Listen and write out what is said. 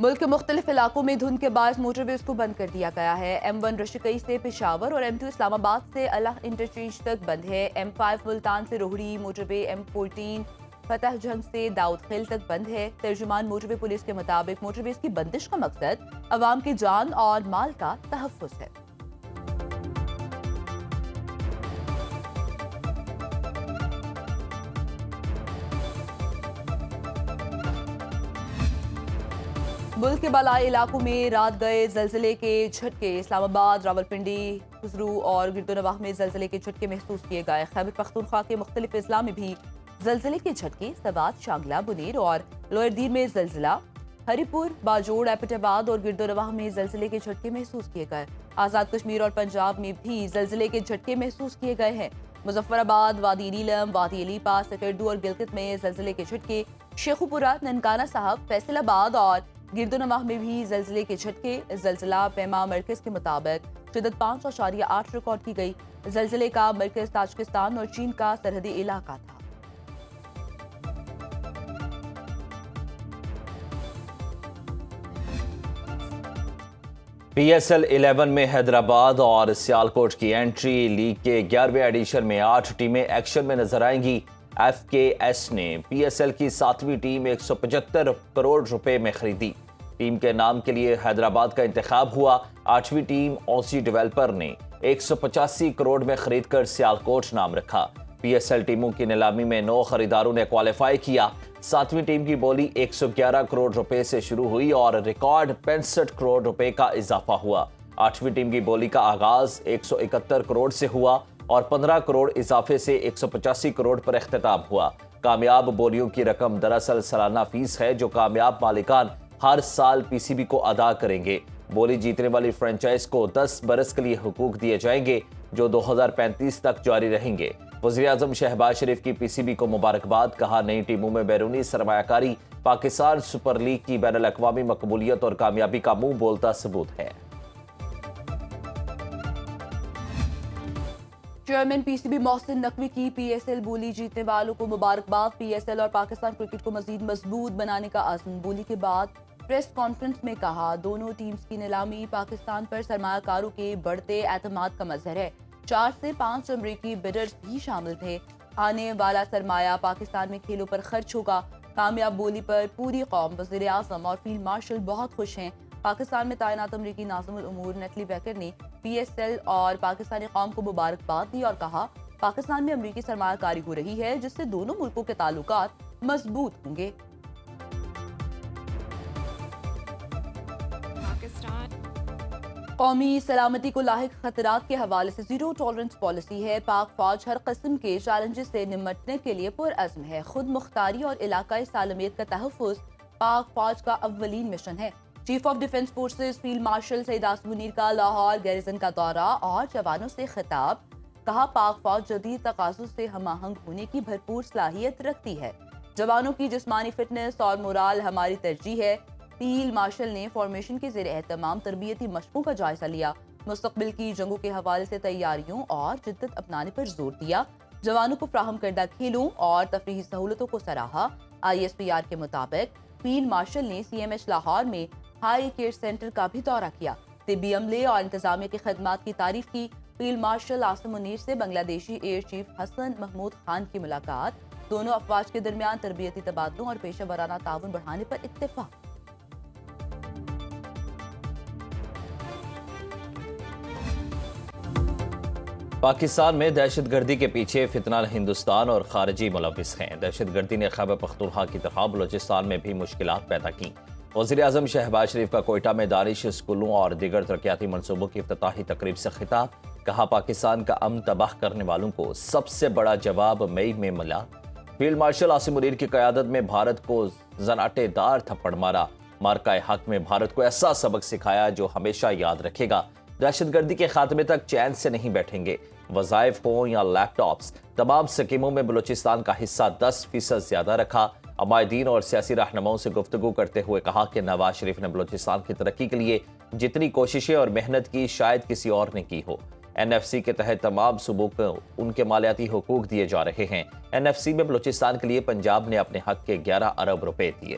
ملک کے مختلف علاقوں میں دھند کے باعث موٹر ویز کو بند کر دیا گیا ہے۔ M1 رشکئی سے پشاور اور M2 اسلام آباد سے الہ انٹرچینج تک بند ہے۔ M5 ملتان سے روہڑی موٹر وے، M14 فتح جنگ سے داؤد خیل تک بند ہے۔ ترجمان موٹر وے پولیس کے مطابق موٹر ویز کی بندش کا مقصد عوام کی جان اور مال کا تحفظ ہے۔ ملک کے بالائی علاقوں میں رات گئے زلزلے کے جھٹکے۔ اسلام آباد، راولپنڈی، خسرو اور گردونواہ میں زلزلے کے جھٹکے محسوس کیے گئے۔ خیبر پختونخوا کے مختلف اضلاع میں بھی زلزلے کے جھٹکے۔ سوات، شانگلہ، بنیر اور لوئر دیر میں زلزلہ۔ ہری پور، باجوڑ، ایبٹ آباد اور گردونواہ میں زلزلے کے جھٹکے محسوس کیے گئے۔ آزاد کشمیر اور پنجاب میں بھی زلزلے کے جھٹکے محسوس کیے گئے ہیں۔ مظفر آباد، وادی نیلم، وادی علی پاس، سکردو اور گلگت میں زلزلے کے جھٹکے۔ شیخوپورہ، ننکانہ صاحب، فیصل آباد اور گردونواہ میں بھی زلزلے کے جھٹکے۔ زلزلہ پیما مرکز کے مطابق شدت 5.8 ریکارڈ کی گئی۔ زلزلے کا مرکز تاجکستان اور چین کا سرحدی علاقہ تھا۔ پی ایس ایل 11 میں حیدرآباد اور سیالکوٹ کی انٹری۔ لیگ کے 11ویں ایڈیشن میں 8 ٹیمیں ایکشن میں نظر آئیں گی۔ ایف کے ایس نے پی ایس ایل کی 7ویں ٹیم 175 کروڑ روپے میں خریدی۔ ٹیم کے نام کے لیے حیدرآباد کا انتخاب ہوا۔ 8ویں ٹیم اوسی ڈیولپر نے 185 کروڑ میں خرید کر سیالکوٹ نام رکھا۔ پی ایس ایل ٹیموں کی نیلامی میں 9 خریداروں نے کوالیفائی کیا۔ 7ویں ٹیم کی بولی 111 کروڑ روپے سے شروع ہوئی اور ریکارڈ 65 کروڑ روپے کا اضافہ ہوا۔ 8ویں ٹیم کی بولی کا آغاز 171 کروڑ سے ہوا اور 15 کروڑ اضافے سے 185 کروڑ پر اختتام ہوا۔ کامیاب بولیوں کی رقم دراصل سالانہ فیس ہے جو کامیاب مالکان ہر سال پی سی بی کو ادا کریں گے۔ بولی جیتنے والی فرنچائز کو 10 برس کے لیے حقوق دیے جائیں گے جو 2035 تک جاری رہیں گے۔ وزیراعظم شہباز شریف کی پی سی بی کو مبارکباد، کہا نئی ٹیموں میں بیرونی سرمایہ کاری پاکستان سپر لیگ کی بین الاقوامی مقبولیت اور کامیابی کا منہ بولتا ثبوت ہے۔ Chairman P C B Mohsin Naqvi کی پی ایس ایل بولی جیتنے والوں کو مبارکباد۔ پی ایس ایل اور پاکستان کرکٹ کو مزید مضبوط بنانے کا عزم۔ بولی کے بعد پریس کانفرنس میں کہا دونوں ٹیمز کی نیلامی پاکستان پر سرمایہ کاروں کے بڑھتے اعتماد کا مظہر ہے۔ 4 سے 5 امریکی بیڈرز بھی شامل تھے۔ آنے والا سرمایہ پاکستان میں کھیلوں پر خرچ ہوگا۔ کامیاب بولی پر پوری قوم، وزیر اعظم اور فیلڈ مارشل بہت خوش ہیں۔ پاکستان میں تعینات امریکی ناظم الامور نیتلی بیکر نے پی ایس ایل اور پاکستانی قوم کو مبارکباد دی اور کہا پاکستان میں امریکی سرمایہ کاری ہو رہی ہے جس سے دونوں ملکوں کے تعلقات مضبوط ہوں گے۔ قومی سلامتی کو لاحق خطرات کے حوالے سے زیرو ٹالرنس پالیسی ہے۔ پاک فوج ہر قسم کے چیلنجز سے نمٹنے کے لیے پرعزم ہے۔ خود مختاری اور علاقائی سالمیت کا تحفظ پاک فوج کا اولین مشن ہے۔ Chief of defence forces field marshal Saeed Asif Munir کا لاہور گیریزن کا دورہ اور جوانوں سے خطاب، کہا پاک فوج جدید تقاضوں سے ہم آہنگ ہونے کی بھرپور صلاحیت رکھتی ہے۔ جوانوں کی جسمانی فٹنس اور مورال ہماری ترجیح ہے۔ فیلڈ مارشل نے فارمیشن کے زیر اہتمام تربیتی مشقوں کا جائزہ لیا۔ مستقبل کی جنگوں کے حوالے سے تیاریوں اور جدت اپنانے پر زور دیا۔ جوانوں کو فراہم کردہ کھیلوں اور تفریحی سہولتوں کو سراہا۔ آئی ایس پی آر کے مطابق فیلڈ مارشل نے سی ایم ایچ لاہور میں ہائی کیئر سینٹر کا بھی دورہ کیا۔ طبی عملے اور انتظامیہ کی خدمات کی تعریف کی۔ فیلڈ مارشل آصف منیر سے بنگلہ دیشی ایئر چیف حسن محمود خان کی ملاقات۔ دونوں افواج کے درمیان تربیتی تبادلوں اور پیشہ ورانہ تعاون بڑھانے پر اتفاق۔ پاکستان میں دہشت گردی کے پیچھے فتنہ ہندوستان اور خارجی ملوث ہیں۔ دہشت گردی نے خیبر پختونخوا کی طرح بلوچستان میں بھی مشکلات پیدا کیں۔ وزیر اعظم شہباز شریف کا کوئٹہ میں دانش اسکولوں اور دیگر ترقیاتی منصوبوں کی افتتاحی تقریب سے خطاب، کہا پاکستان کا امن تباہ کرنے والوں کو سب سے بڑا جواب مئی میں ملا۔ فیلڈ مارشل آصف منیر کی قیادت میں بھارت کو زناٹے دار تھپڑ مارا۔ مارکہ حق میں بھارت کو ایسا سبق سکھایا جو ہمیشہ یاد رکھے گا۔ دہشت گردی کے خاتمے تک چین سے نہیں بیٹھیں گے۔ وظائف ہوں یا لیپ ٹاپس، تمام سکیموں میں بلوچستان کا حصہ 10% زیادہ رکھا۔ عمائدین اور سیاسی رہنماؤں سے گفتگو کرتے ہوئے کہا کہ نواز شریف نے بلوچستان کی ترقی کے لیے جتنی کوششیں اور محنت کی شاید کسی اور نے کی ہو۔ این ایف سی کے تحت تمام صوبوں کو ان کے مالیاتی حقوق دیے جا رہے ہیں۔ این ایف سی میں بلوچستان کے لیے پنجاب نے اپنے حق کے 11 ارب روپے دیے۔